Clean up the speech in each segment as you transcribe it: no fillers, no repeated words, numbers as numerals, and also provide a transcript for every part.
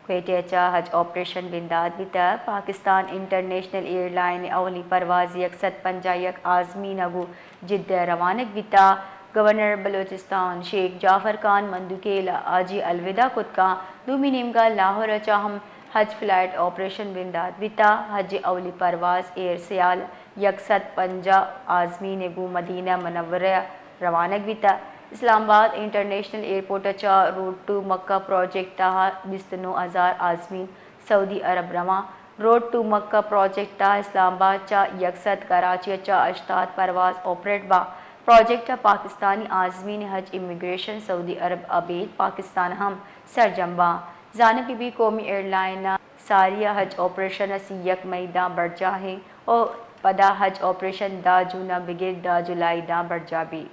کویٹیچا حج operation بنداد بیتا Pakistan international air line اولی پرواز 151 آزمین اگو جدہ روانک بیتا گورنر بلوچستان شیخ جعفر خان مندوکیل آجی الوداع کتکا دومی نیمگا لاہور چاہم حج فلائٹ آپریشن بنداد بیتا حج اولی پرواز ایئر سیال 150 آزمین اگو مدینہ منورہ روانک بیتا اسلام آباد انٹرنیشنل ایئرپورٹ چا روڈ ٹو مکہ پروجیکٹ تاہا 29,000 آزمین سعودی عرب رواں روڈ ٹو مکہ پروجیکٹ تا اسلام آباد چا 100 کراچی چا 80 پرواز آپریٹ با پروجیکٹ پاکستانی آزمین حج امیگریشن سعودی عرب عبید پاکستان ہم سرجم با جانب بھی قومی ایئر لائن ساریہ حج آپریشن سی 1 مئی دا بڑھ جاہیں اور پدا حج آپریشن دا جونا بگیر دا جولائی دا بڑھ جا بھی۔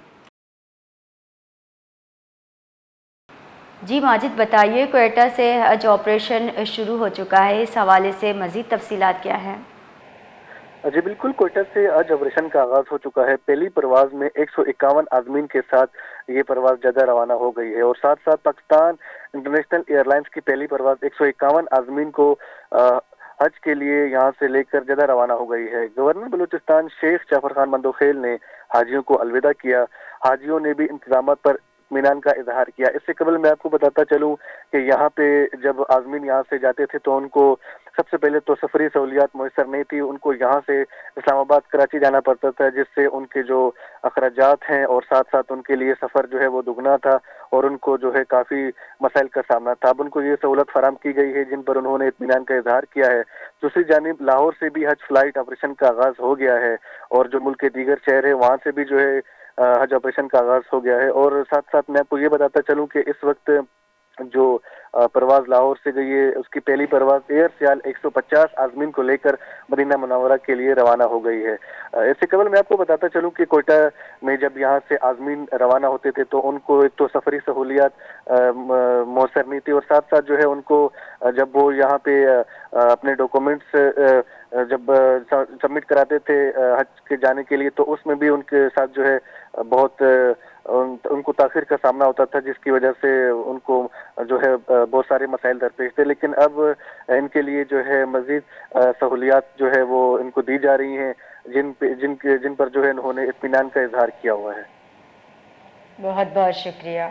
جی ماجد بتائیے کوئٹہ سے حج آپریشن شروع ہو چکا ہے، اس حوالے سے مزید تفصیلات کیا ہیں؟ جی بالکل، کوئٹہ سے حج آپریشن کا آغاز ہو چکا ہے۔ پہلی پرواز میں 151 عازمین کے ساتھ یہ پرواز جدہ روانہ ہو گئی ہے اور ساتھ ساتھ پاکستان انٹرنیشنل ایئر لائنز کی پہلی پرواز 151 عازمین کو حج کے لیے یہاں سے لے کر جدہ روانہ ہو گئی ہے۔ گورنر بلوچستان شیخ جعفر خان مندوخیل نے حاجیوں کو الوداع کیا۔ حاجیوں نے بھی انتظامات پر اطمینان کا اظہار کیا۔ اس سے قبل میں آپ کو بتاتا چلوں کہ یہاں پہ جب عازمین یہاں سے جاتے تھے تو ان کو سب سے پہلے تو سفری سہولیات میسر نہیں تھی، ان کو یہاں سے اسلام آباد کراچی جانا پڑتا تھا، جس سے ان کے جو اخراجات ہیں اور ساتھ ساتھ ان کے لیے سفر جو ہے وہ دگنا تھا اور ان کو جو ہے کافی مسائل کا سامنا تھا۔ اب ان کو یہ سہولت فراہم کی گئی ہے جن پر انہوں نے اطمینان کا اظہار کیا ہے۔ دوسری جانب لاہور سے بھی حج فلائٹ آپریشن کا آغاز ہو گیا ہے اور جو ملک کے دیگر شہر ہیں وہاں سے بھی جو ہے حج آپریشن کا آغاز ہو گیا ہے۔ اور ساتھ ساتھ میں آپ کو یہ بتاتا چلوں کہ اس وقت جو پرواز لاہور سے گئی ہے اس کی پہلی پرواز ایئر سیال 150 عازمین کو لے کر مدینہ منورہ کے لیے روانہ ہو گئی ہے۔ اس سے قبل میں آپ کو بتاتا چلوں کہ کوئٹہ میں جب یہاں سے عازمین روانہ ہوتے تھے تو ان کو ایک تو سفری سہولیات میسر نہیں تھی اور ساتھ ساتھ جو ہے ان کو جب وہ یہاں پہ اپنے ڈاکومنٹس جب سبمٹ کراتے تھے حج کے جانے کے لیے تو اس میں بھی ان کے ساتھ جو ہے بہت ان کو تاخیر کا سامنا ہوتا تھا، جس کی وجہ سے ان کو جو ہے بہت سارے مسائل درپیش تھے، لیکن اب ان کے لیے جو ہے مزید سہولیات جو ہے وہ ان کو دی جا رہی ہیں جن پر جو ہے انہوں نے اطمینان کا اظہار کیا ہوا ہے۔ بہت بہت شکریہ۔